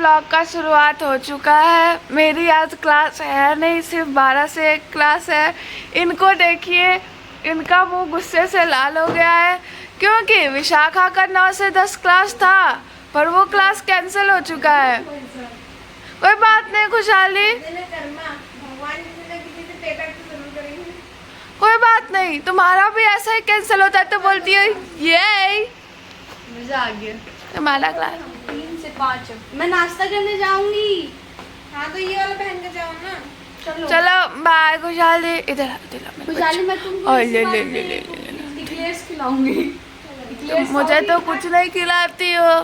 Vlog का शुरुआत हो चुका है। मेरी आज क्लास है नहीं, सिर्फ 12 से 1 क्लास है। इनको देखिए, इनका मुंह गुस्से से लाल हो गया है क्योंकि विशाखा का 9 से 10 क्लास था पर वो क्लास कैंसिल हो चुका है। कोई बात नहीं खुशहाली, कोई बात नहीं, तुम्हारा भी ऐसा ही कैंसिल होता है तो बोलती है ये मजा आ गया। तुम्हारा क्लास 3 से 5 मैं नाश्ता करने जाऊंगी। हाँ तो ये वाला पहन के जाओ ना। चलो बाय खुशहाली। इधर खुशहाली मैं तुमको और ले इक्लेयर्स खिलाऊंगी। मुझे तो कुछ नहीं खिलाती हो।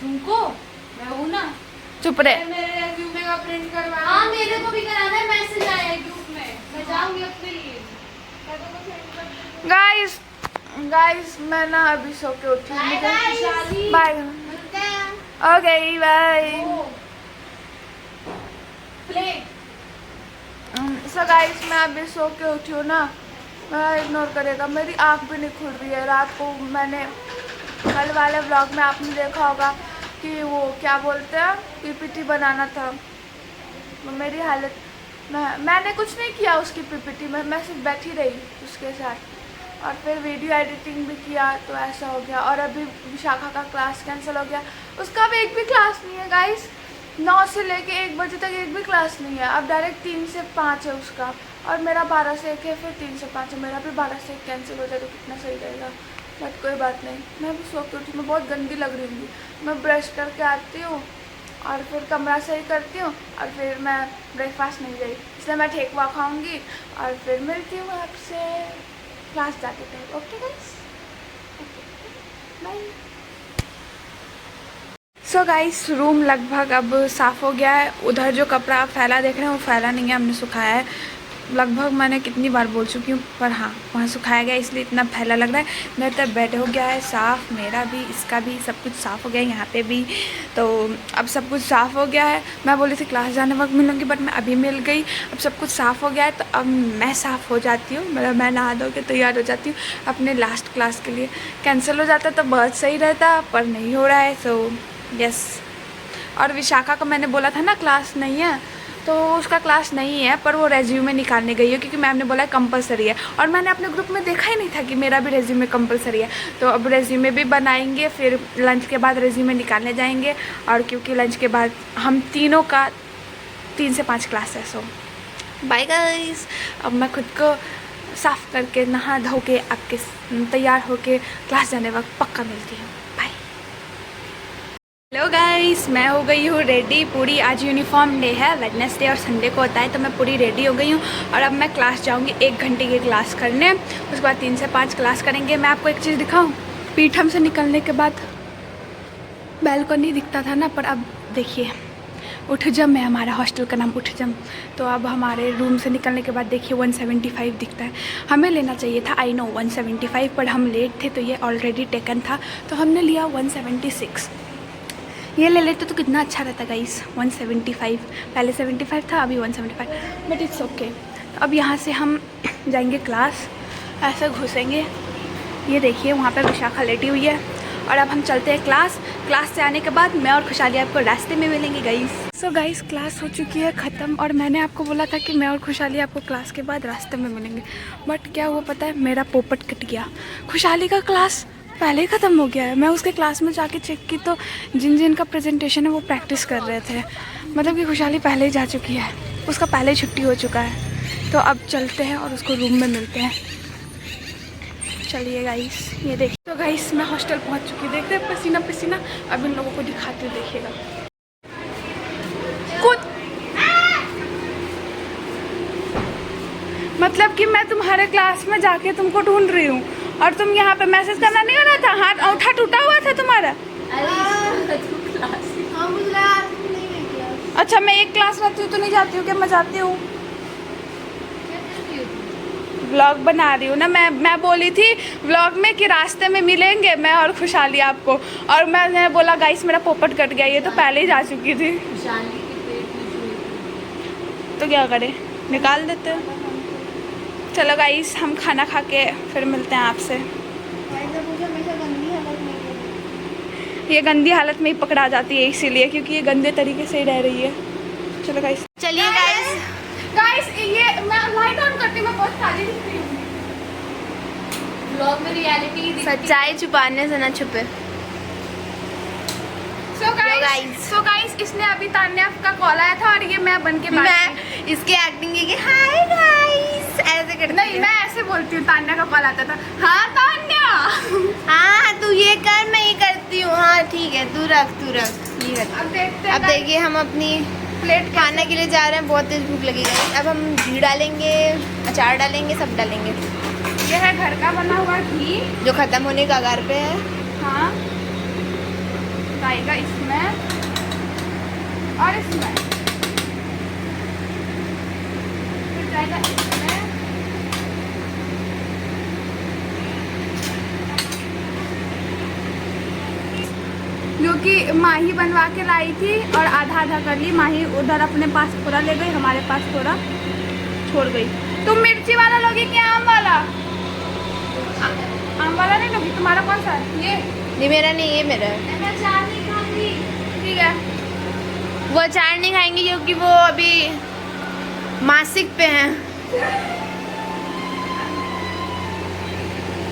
तुमको मैं हूं ना। चुप रहे। मेरे रेज्यूमे का प्रिंट करवा। हाँ मेरे को भी कराना है, मैसेज आया है ग्रुप में, मैं जाऊंगी अपने लिए। गाइस मैं ना अभी सो के उठी हूँ। बाय। मिलते हैं। Okay bye. सो गाइस मैं अभी सो के उठी हूँ ना, मैं इग्नोर करेगा, मेरी आँख भी नहीं खुल रही है। रात को मैंने कल वाले व्लॉग में आपने देखा होगा कि वो क्या बोलते हैं पीपीटी बनाना था। मेरी हालत, मैंने कुछ नहीं किया उसकी पीपीटी में, मैं सिर्फ बैठी रही उसके साथ और फिर वीडियो एडिटिंग भी किया तो ऐसा हो गया। और अभी विशाखा का क्लास कैंसिल हो गया, उसका भी एक भी क्लास नहीं है गाइस। 9 से लेके 1 बजे तक एक भी क्लास नहीं है। अब डायरेक्ट 3 से 5 है उसका और मेरा 12 से 1 है, फिर 3 से 5 है। मेरा भी 12 से 1 कैंसिल हो जाए तो कितना सही रहेगा, बट कोई बात नहीं। मैं भी सो के उठी, मैं बहुत गंदी लग रही हूँ। मैं ब्रश करके आती हूँ और फिर कमरा सही करती हूँ और फिर मैं ब्रेकफास्ट नहीं गई, इसलिए मैं ठेकुआ खाऊंगी और फिर मिलती हूँ आपसे क्लास जाते थे। Okay guys, bye. So guys room लगभग अब साफ़ हो गया है। उधर जो कपड़ा फैला देख रहे हैं वो फैला नहीं है, हमने सुखाया है। लगभग मैंने कितनी बार बोल चुकी हूँ पर हाँ वहाँ सुखाया गया इसलिए इतना फैला लग रहा है। मेरा तब बेड हो गया है साफ़, मेरा भी, इसका भी, सब कुछ साफ़ हो गया है, यहाँ पे भी। तो अब सब कुछ साफ़ हो गया है। मैं बोली थी क्लास जाने वक्त मिलूँगी बट मैं अभी मिल गई। अब सब कुछ साफ़ हो गया है तो अब मैं साफ़ हो जाती हूँ, मतलब मैं नहा धो के तैयार हो जाती हूँ अपने लास्ट क्लास के लिए। कैंसिल हो जाता तो बहुत सही रहता पर नहीं हो रहा है, सो यस। और विशाखा का मैंने बोला था ना क्लास नहीं है, तो उसका क्लास नहीं है पर वो रेज्यूमे निकालने गई है क्योंकि मैम ने बोला कंपलसरी है। और मैंने अपने ग्रुप में देखा ही नहीं था कि मेरा भी रेज्यूमे कंपलसरी है। तो अब रेज्यूमे भी बनाएंगे, फिर लंच के बाद रेज्यूमे निकालने जाएंगे। और क्योंकि लंच के बाद हम तीनों का 3 से 5 क्लास है। सो बाय गाइस, अब मैं खुद को साफ़ करके नहा धो के आपके तैयार होके क्लास जाने वक्त पक्का मिलती हूँ। बाय। हेलो गाइस, मैं हो गई हूँ रेडी पूरी। आज यूनिफॉर्म डे है, वेडनेसडे और संडे को होता है, तो मैं पूरी रेडी हो गई हूँ और अब मैं क्लास जाऊँगी 1 घंटे की क्लास करने। उसके बाद 3 से 5 क्लास करेंगे। मैं आपको एक चीज़ दिखाऊँ, पीठम से निकलने के बाद बैल्कनी दिखता था ना, पर अब देखिए उठजम है, हमारा हॉस्टल का नाम उठजम। तो अब हमारे रूम से निकलने के बाद देखिए 175 दिखता है। हमें लेना चाहिए था आई नो 175 पर हम लेट थे तो ये ऑलरेडी टेकन था, तो हमने लिया 176। ये ले लेते तो कितना अच्छा रहता गाइस। 175, पहले 75 था अभी 175, बट इट्स ओके। अब यहाँ से हम जाएंगे क्लास, ऐसे घुसेंगे, ये देखिए वहाँ पे विशाखा लेटी हुई है। और अब हम चलते हैं क्लास से आने के बाद मैं और खुशहाली आपको रास्ते में मिलेंगे गाइस। सो गाइस क्लास हो चुकी है ख़त्म और मैंने आपको बोला था कि मैं और खुशहाली आपको क्लास के बाद रास्ते में मिलेंगे, बट क्या हुआ पता है, मेरा पोपट कट गया। खुशहाली का क्लास पहले ही ख़त्म हो गया है। मैं उसके क्लास में जाके चेक की तो जिन का प्रेजेंटेशन है वो प्रैक्टिस कर रहे थे, मतलब कि खुशहाली पहले ही जा चुकी है, उसका पहले ही छुट्टी हो चुका है। तो अब चलते हैं और उसको रूम में मिलते हैं। चलिए गाइस, ये देखिए। तो गाइस मैं हॉस्टल पहुंच चुकी, देख रहे हैं पसीना पसीना। अब इन लोगों को दिखाती हूँ, देखिएगा। कुछ मतलब कि मैं तुम्हारे क्लास में जाके तुमको ढूंढ रही हूँ और तुम यहाँ पे मैसेज करना नहीं हो रहा था, हाथ अंगूठा टूटा हुआ था तुम्हारा। अच्छा मैं एक क्लास रहती हूँ तो नहीं जाती हूँ, क्या मैं जाती हूँ? व्लॉग बना रही हूँ ना मैं बोली थी व्लॉग में कि रास्ते में मिलेंगे मैं और खुशहाली आपको, और मैंने बोला गाइस मेरा पोपट कट गया, ये तो पहले ही जा चुकी थी। तो क्या करें, निकाल देते हैं। चलो गाइस हम खाना खा के फिर मिलते हैं आपसे। ये गंदी हालत में ही पकड़ा जाती है इसीलिए, क्योंकि ये गंदे तरीके से ही रह रही है। चलो गाइस, चलिए गाइस ये मैं लाइट ऑन करती हूँ, मैं बहुत काली दिख रही हूँ। ब्लॉग में रियलिटी सच्चाई छुपाने से ना छुपे। सो गाइस इसने अभी तान्या का कॉल आया था और ये मैं बन के मैं इसकी एक्टिंग की हाय गाइस ऐसे करती नहीं, मैं ऐसे बोलती हूँ। तान्या का कॉल आता था, हाँ तान्या, हाँ तू ये कर, मैं ये करती हूँ, हाँ ठीक है तू रख ये कर। अब देखते हैं। अब देखिए हम अपनी प्लेट खाने के लिए जा रहे हैं, बहुत तेज भूख लगी है। अब हम घी डालेंगे, अचार डालेंगे, सब डालेंगे। ये है घर का बना हुआ घी जो खत्म होने का कगार पे है। हाँ, जाएगा इसमें और इसमें, फिर जाएगा इसमें, जो कि माही बनवा के लाई थी और आधा आधा कर ली। माही उधर अपने पास थोड़ा ले गई, हमारे पास थोड़ा छोड़ गई। तुम मिर्ची वाला लोगी क्या आम वाला? आम वाला नहीं लोगी? तुम्हारा कौन सा है? ये मेरा नहीं, ये मेरा है। मैं अचार नहीं खाऊंगी। ठीक है, वो अचार नहीं खाएंगे क्योंकि वो अभी मासिक पे हैं।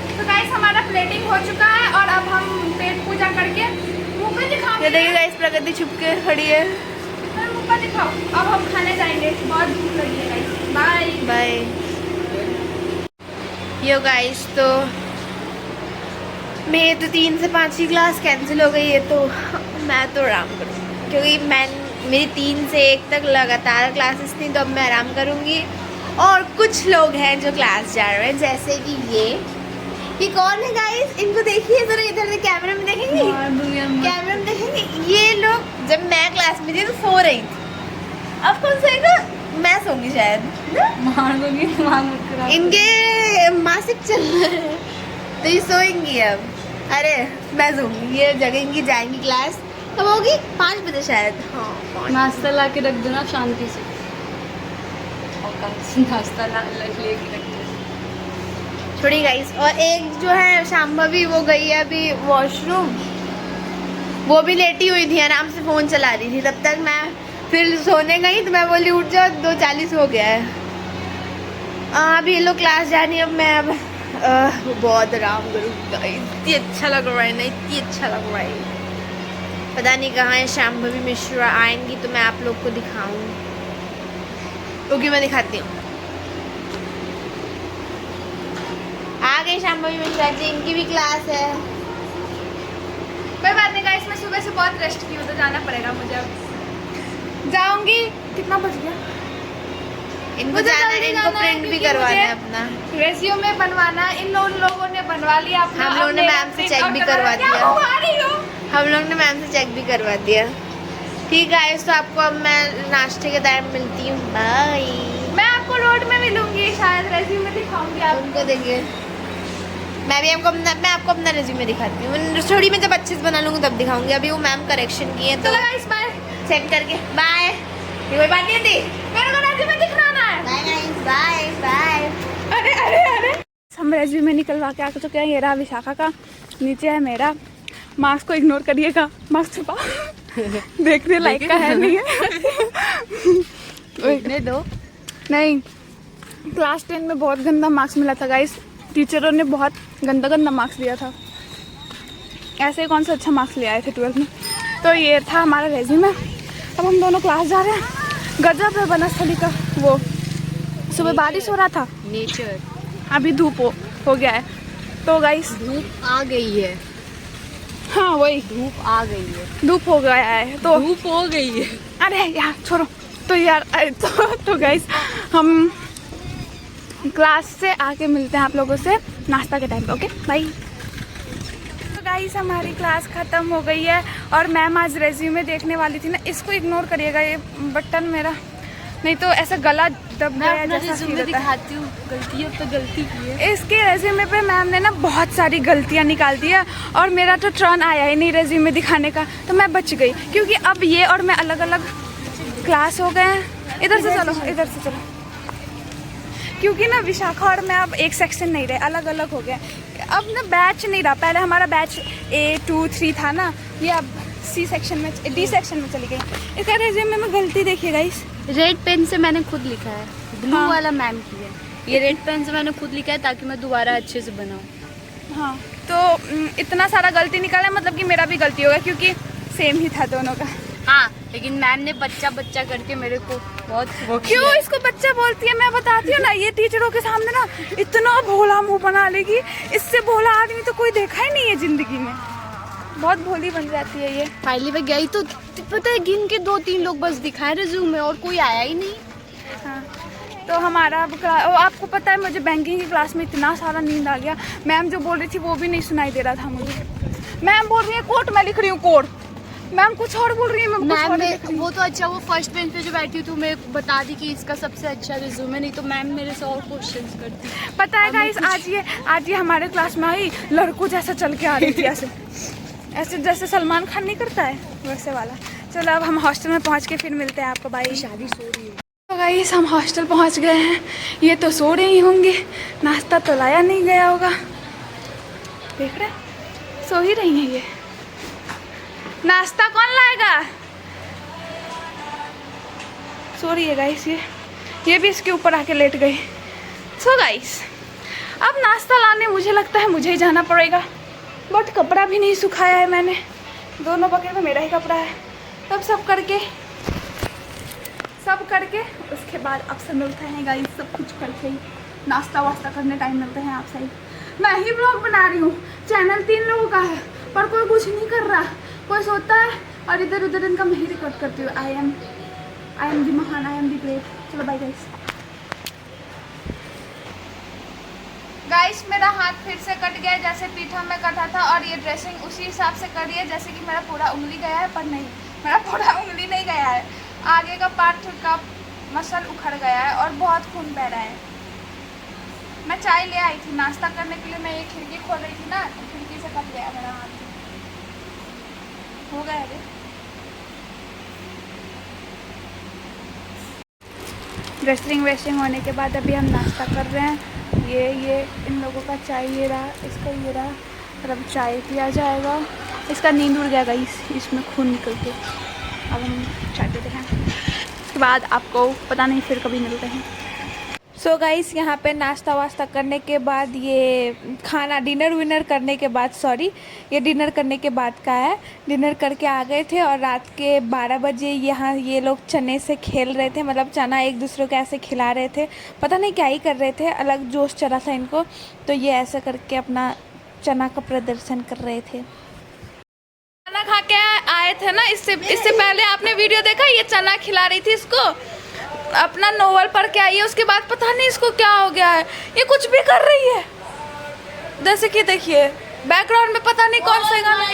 तो गाइस हमारा प्लेटिंग हो चुका है और अब हम पेट पूजा करके मुंह पे दिखाओ। ये देखिए गाइस, प्रगति छुप के खड़ी है। मुंह पे दिखाओ। अब हम खाने जाएंगे, बहुत भूख लगी है guys. Bye bye. Yo guys, तो मेरे तो 3 से 5 की क्लास कैंसिल हो गई है, तो मैं तो आराम करूँगी क्योंकि मेरी 3 से 1 तक लगातार क्लासेस थी, तो अब मैं आराम करूँगी। और कुछ लोग हैं जो क्लास जा रहे हैं, जैसे कि ये कौन है गाइस? इनको देखिए जरा, इधर से कैमरा में देखेंगे, कैमरा में देखेंगे। ये लोग जब मैं क्लास में थी तो सो रही थी, अब कौन सोएगा? मैं सोऊंगी शायद, मार दूंगी, दिमाग मत खराब। इनके मासिक चल रहे हैं तो ये सोएंगी अब। अरे मैं सोऊंगी, ये जगेंगी, जाएंगी क्लास। कब होगी? 5 बजे शायद। हाँ, नाश्ता ला के रख देना शांति से, नाश्ता लेके रख देना। छोड़ी गाइस। और एक जो है शाम्भवी, वो गई है अभी वॉशरूम, वो भी लेटी हुई थी, आराम से फ़ोन चला रही थी। तब तक मैं फिर सोने गई तो मैं बोली उठ जाओ, 2:40 हो गया है। अभी ये लोग क्लास जानी, अब मैं अब बहुत आराम करूँगी। इतनी अच्छा लग रहा है ना, इतनी अच्छा लग रहा है। पता नहीं कहाँ है शाम्भवी मिश्रा, आएंगी तो मैं आप लोग को दिखाऊँ, क्योंकि मैं दिखाती हूँ। आ गई शाम्भवी मिश्रा जी, इनकी भी क्लास है। कोई बात नहीं गाइस, मैं सुबह से बहुत रेस्ट की हूँ तो जाना पड़ेगा मुझे। अब जाऊंगी। कितना बज गया? इनको मुझे जाना है, जल्दी इनको जाना है प्रिंट भी क्योंकि करवाना है मुझे अपना। रेज्यूमे बनवाना है। इन लोगों ने बनवा लिया अपना। हम लोगों ने मैम से चेक भी करवा दिया। क्या हुआ रही हो? हम लोग ने मैम से चेक भी करवा दिया। ठीक है, तो आपको अब मैं नाश्ते के टाइम मिलती हूँ। बाय। मैं आपको रोड में मिलूंगी शायद, रेज्यूमे दिखाऊंगी आपको। उनको देखिए, मैं आपको अपना रेज्यूमे दिखाती हूँ। थोड़ी मैं जब अच्छे से बना लूँगी तब दिखाऊंगी। अभी वो मैम करेक्शन की है तो चलो गाइस बाय। चेक करके बाय। ये कोई बात नहीं थी, मेरे को रेज्यूमे दिखाना है। Bye guys, bye bye. अरे अरे अरे, हम रेज्यूमे निकलवा के आ चुके हैं। ये रहा विशाखा का, नीचे है मेरा। मार्क्स को इग्नोर करिएगा, मार्क्स छुपा देखने लायक का है नहीं है। देखने दो। नहीं, क्लास 10 में बहुत गंदा मार्क्स मिला था गाइस। टीचरों ने बहुत गंदा मार्क्स दिया था। ऐसे ही कौन सा अच्छा मार्क्स ले आए थे 12th में। तो ये था हमारा रेज्यूमे। अब हम दोनों क्लास जा रहे हैं। गजब है बनस्थली का वो। सुबह बारिश हो रहा था, नेचर। अभी धूप हो गया है। तो गाइस धूप आ गई है। हाँ वही, धूप आ गई है। धूप हो गया है तो धूप हो गई है। अरे यार छोड़ो। तो यार तो गाइस हम क्लास से आके मिलते हैं आप लोगों से नाश्ता के टाइम पे। Okay bye. तो गाइस हमारी क्लास ख़त्म हो गई है और मैम आज रेज्यूमे देखने वाली थी ना। इसको इग्नोर करिएगा, ये बटन मेरा नहीं तो ऐसा गला दब गया जैसा फील होता है। दिखाती हूँ, गलतियों पे गलती की है। इसके रेज्यूमे पे मैम ने ना बहुत सारी गलतियाँ निकाल दी है और मेरा तो टर्न आया ही नहीं रेज्यूमे दिखाने का, तो मैं बच गई क्योंकि अब ये और मैं अलग अलग क्लास हो गए हैं। इधर से चलो, इधर से चलो, क्योंकि ना विशाखा और मैं अब एक सेक्शन नहीं रहे, अलग अलग हो गए। अब ना बैच नहीं रहा, पहले हमारा बैच A2-3 था ना, ये अब डी सेक्शन में चली गई। इसका रिज्यूमे में गलती देखिए गाइस। रेड पेन से मैंने खुद लिखा है, ब्लू हाँ। वाला मैम की है। ये रेड पेन से मैंने खुद लिखा है ताकि मैं दोबारा अच्छे से बनाऊँ। हाँ, तो इतना सारा गलती निकाला, मतलब कि मेरा भी गलती होगा क्योंकि सेम ही था दोनों का। हाँ, लेकिन मैम ने बच्चा बच्चा करके मेरे को बहुत वो क्यों इसको बच्चा बोलती है, मैं बताती हूँ ना, ये टीचरों के सामने ना इतना भोला मुंह बना लेगी, इससे भोला आदमी तो कोई देखा ही नहीं है जिंदगी में, बहुत भोली बन जाती है ये। फाइनली मैं गई तो पता है गिन के 2-3 लोग बस दिखाए रिज्यूम में और कोई आया ही नहीं। हाँ, तो हमारा अब आपको पता है मुझे बैंकिंग की क्लास में इतना सारा नींद आ गया, मैम जो बोल रही थी वो भी नहीं सुनाई दे रहा था मुझे। मैम बोल रही है कोड, मैं लिख रही हूँ कोड, मैम कुछ और बोल रही है, मैं कुछ और लिख रही हूँ। वो तो अच्छा, वो फर्स्ट बेंच पे जो बैठी थी मैं बता दी कि इसका सबसे अच्छा रिज्यूम है, नहीं तो मैम मेरे से और क्वेश्चंस करती। पता है गाइस, आज ये हमारे क्लास में आई, लड़कों जैसा चल के आ रही थी, ऐसे जैसे सलमान खान नहीं करता है वैसे वाला। चलो अब हम हॉस्टल में पहुंच के फिर मिलते हैं आपको। भाई शादी सो रही है। तो गाइस हम हॉस्टल पहुंच गए हैं, ये तो सो रहे ही होंगे, नाश्ता तो लाया नहीं गया होगा, देख रहे सो ही रही हैं ये। नाश्ता कौन लाएगा? सो रही है गाइस ये भी इसके ऊपर आके लेट गई। सो गाइस अब नाश्ता लाने मुझे लगता है मुझे ही जाना पड़ेगा, बट कपड़ा भी नहीं सुखाया है मैंने, दोनों बकेट में मेरा ही कपड़ा है। तब सब करके उसके बाद आपसे मिलते हैं गाइस, सब कुछ करके ही नाश्ता वास्ता करने टाइम मिलते हैं आपसे ही। मैं ही ब्लॉग बना रही हूँ, चैनल 3 लोगों का है पर कोई कुछ नहीं कर रहा, कोई सोता है और इधर उधर इनका मैं ही रिकॉर्ड करती हूँ। आई एम दी महान, आई एम दी ग्रेट। चलो बाय गाइस मेरा हाथ फिर से कट गया जैसे पीठा में कटा था, और ये ड्रेसिंग उसी हिसाब से करी है जैसे कि मेरा पूरा उंगली गया है, पर नहीं, मेरा पूरा उंगली नहीं गया है, आगे का पार्ट का मसल उखड़ गया है और बहुत खून बह रहा है। मैं चाय ले आई थी नाश्ता करने के लिए, मैं ये खिड़की खोल रही थी ना, खिड़की से कट गया मेरा हाथ, हो गया रे। ड्रेसिंग वेस्टिंग होने के बाद अभी हम नाश्ता कर रहे हैं। ये इन लोगों का चाय ये रहा, इसका ये रहा, और अब चाय पिया जाएगा। इसका नींद उड़ गया गाइस, इसमें खून निकल के। अब हम चाय पीते हैं, उसके बाद आपको पता नहीं फिर कभी मिलते हैं। सो गाइस यहाँ पे नाश्ता वास्ता करने के बाद, ये खाना डिनर विनर करने के बाद, ये डिनर करने के बाद का है। डिनर करके आ गए थे और रात के 12 बजे यहाँ ये लोग चने से खेल रहे थे, मतलब चना एक दूसरे को ऐसे खिला रहे थे, पता नहीं क्या ही कर रहे थे, अलग जोश चला था इनको, तो ये ऐसे करके अपना चना का प्रदर्शन कर रहे थे। चना खा के आए थे ना, इससे पहले आपने वीडियो देखा, ये चना खिला रही थी इसको, अपना नोवेल पढ़ के आई है, उसके बाद पता नहीं इसको क्या हो गया है, ये कुछ भी कर रही है, जैसे कि देखिए बैकग्राउंड में पता नहीं कौन सा गाना,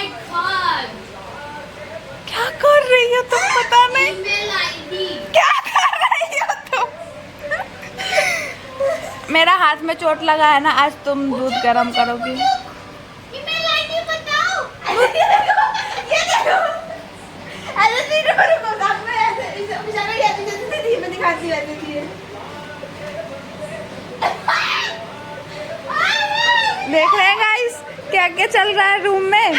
क्या कर रही हो तुम, पता नहीं क्या कर रही हो तुम। मेरा हाथ में चोट लगा है ना, आज तुम दूध गर्म करोगी। देख रहे हैं गाइस क्या क्या चल रहा है रूम में।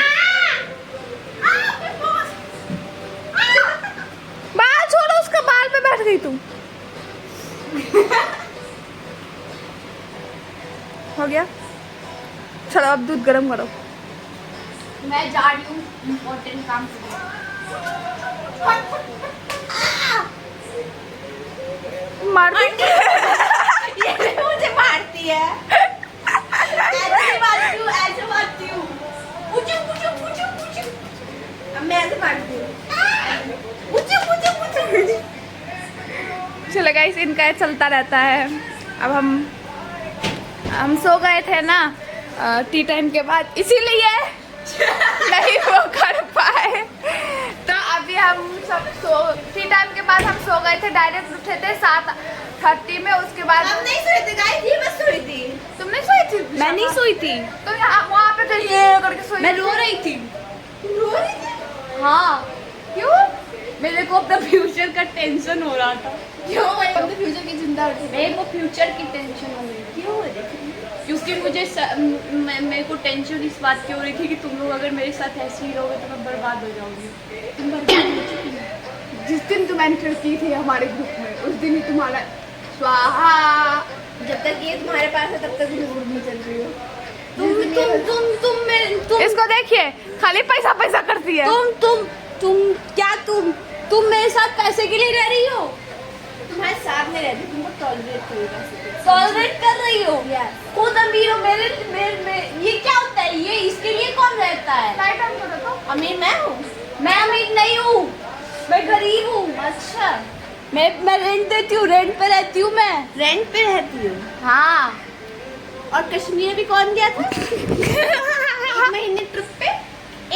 बाल छोड़ो, उसका बाल पे बैठ गई तुम। हो गया, चलो अब दूध गर्म करो। मैं जा रही हूँ इम्पोर्टेंट काम से। मारती ये मुझे मारती है, ऐसे मारती हूँ, ऐसे मारती हूँ, पूछो पूछो पूछो पूछो, अब मैं ऐसे मारती हूँ, पूछो पूछो पूछो। चलो गाइस इनका ये चलता रहता है। अब हम सो गए थे ना टी टाइम के बाद, इसीलिए नहीं वो कर पाए, तो अभी हम सब टी टाइम के बाद हम सो गए थे, डायरेक्ट उठे थे 7:30 में। उसके बाद हम नहीं सोई थी गाइस, ये बस सोई थी। तुम नहीं सोई थी? मैं नहीं सोई थी, तो यहाँ वहाँ पे तो ये करके सोई। मैं रो रही थी। रो रही थी? हाँ। क्यों? मेरे को अपना फ्यूचर का टेंशन हो रहा था। क्यों? अपने फ्यूचर की चिंता होती है। मेरे को फ्यूचर की टेंशन हो रही थी। क्यों हो रही थी? क्योंकि मुझे मेरे को टेंशन इस बात की हो रही थी कि तुम लोग अगर मेरे साथ ऐसे ही रहोगे तो मैं बर्बाद हो जाऊंगी। तुम बर्बाद हो चुकी हो। जिस दिन तुम एंटर की थी हमारे ग्रुप में उस दिन ही तुम्हारा स्वाहा। जब तक ये तुम्हारे पास है तब तक तुम ग्रुप में चल रही हो। तुम इसको देखिए खाली पैसा पैसा करती है। तुम मेरे साथ पैसे के लिए रह रही हो। तुम्हारे साथ में रहती तुमको टॉलरेट कर रही हो। खुद अमीर हो। मेरे ये क्या होता है? ये इसके लिए कौन रहता है? लाइट ऑन करो तो। अमीर मैं हूँ? मैं अमीर नहीं हूँ, मैं गरीब हूँ। अच्छा, मैं रेंट देती हूँ, रेंट पे रहती हूँ। मैं रेंट पे रहती हूँ। हाँ। और कश्मीर भी कौन गया था? 1 महीने ट्रिप पे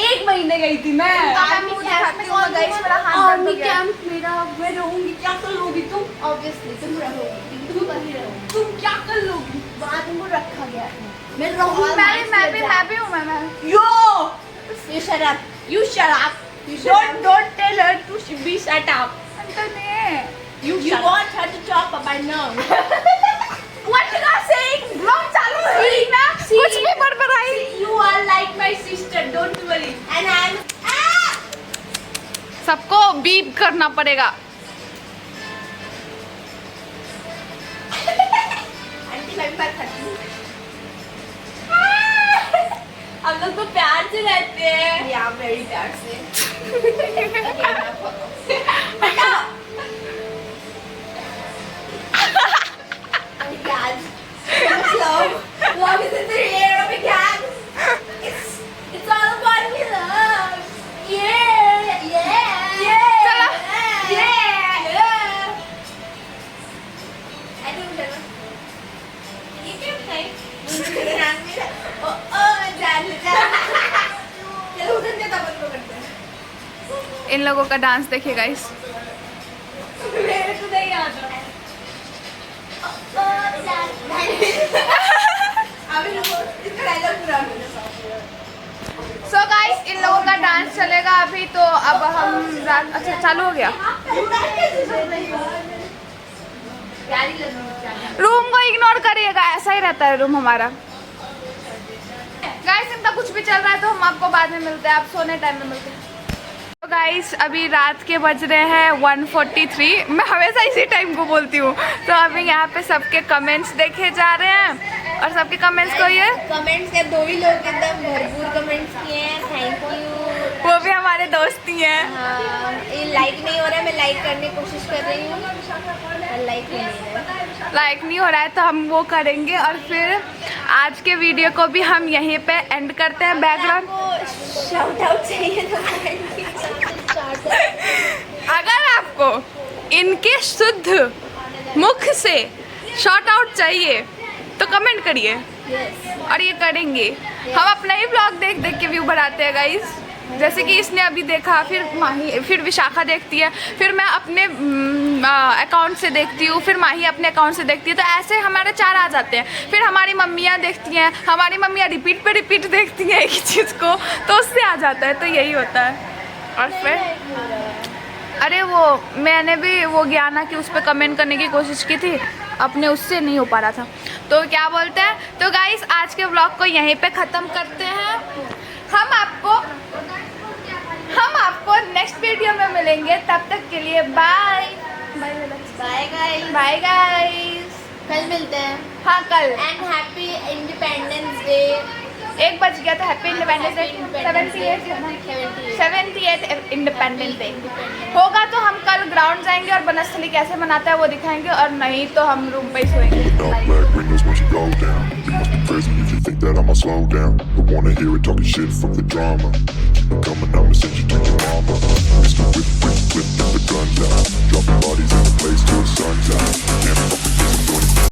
1 महीने गई थी मैं। आर्मी कैंप में कौन गई? मेरा हाथ दर्द आर्मी हो गया। कैंप मेरा मैं रहूंगी। क्या कर लोगी तुम? ऑब्वियसली तुम रहोगी। तुम कहीं रहोगी। तुम क्या कर लोगी? वहाँ तुमको रखा गया है। मैं रहूंगी। मैं भी हूँ मैं। Yo! You shut up. You shut up. Don't tell her to be shut up. अंतने You want her to talk about now. What you are saying? Blog चालू है ना? कुछ भी बड़बड़ाई। You are like my sister. Don't worry. And I'm. सबको beep करना पड़ेगा। Aunty मैं बात करती हूँ। हम लोग तो प्यार से रहते हैं। या मेरी प्यार से। हटाओ। Love is in the air of a cat. It's all about love. Yeah, yeah, yeah. चलो। Yeah, yeah. I don't know. ये क्या है? चलो उधर से तब करते हैं। इन लोगों का डांस देखिए गाइस। मेरे को नहीं आता। अभी लोगों इसका डायलॉग पूरा सो गाइस इन लोगों का डांस चलेगा अभी। तो अब हम अच्छा चालू हो गया। रूम को इग्नोर करिएगा, ऐसा ही रहता है रूम हमारा। गाइस इनका कुछ भी चल रहा है तो हम आपको बाद में मिलते हैं। आप सोने टाइम में मिलते हैं। तो गाइस अभी रात के बज रहे हैं 1:43। मैं हमेशा इसी टाइम को बोलती हूँ। तो अभी यहाँ पे सबके कमेंट्स देखे जा रहे हैं और सबके कमेंट्स को ये कमेंट्स के 2 ही लोग एकदम भरपूर कमेंट्स किए हैं। Thank you. वो भी हमारे दोस्त ही हैं। हाँ, ये लाइक नहीं हो रहा है। मैं लाइक करने की कोशिश कर रही हूँ पर लाइक नहीं हो रहा है। लाइक नहीं हो रहा है तो हम वो करेंगे। और फिर आज के वीडियो को भी हम यहीं पे एंड करते हैं। बैकग्राउंड शाउट आउट चाहिए तो अगर आपको इनके शुद्ध मुख से शॉर्ट आउट चाहिए तो कमेंट करिए और ये करेंगे। हम अपना ही ब्लॉग देख देख के व्यू बढ़ाते हैं गाइस। जैसे कि इसने अभी देखा, फिर माही, फिर विशाखा देखती है, फिर मैं अपने अकाउंट से देखती हूँ, फिर माही अपने अकाउंट से देखती है। तो ऐसे हमारे 4 आ जाते हैं। फिर हमारी मम्मियाँ देखती हैं, हमारी मम्मियाँ रिपीट पे रिपीट देखती हैं एक ही चीज़ को, तो उससे आ जाता है। तो यही होता है। और फिर अरे वो मैंने भी वो ज्ञाना की उस पर कमेंट करने की कोशिश की थी, अपने उससे नहीं हो पा रहा था। तो क्या बोलते हैं, तो गाइस आज के व्लॉग को यहीं पे ख़त्म करते हैं। हम आपको नेक्स्ट वीडियो में मिलेंगे। तब तक के लिए बाय बाय गाइस। कल मिलते हैं। हाँ कल। And happy independence day. 1 बज गया तो happy independence day. 78 independence day होगा तो हम कल ग्राउंड जाएंगे और बनस्थली कैसे मनाता है वो दिखाएंगे। और नहीं तो हम रूम पे ही सोएंगे। Black windows once you go down. You must be crazy if you think that I'ma slow down. Don't wanna hear it talking shit from the drama. Keep it coming, I'ma send you to your mama. Mr. Whip, whip, whip, get the guns out. Dropping bodies in the place till the sun's out. Can't fuck with this, I'm doing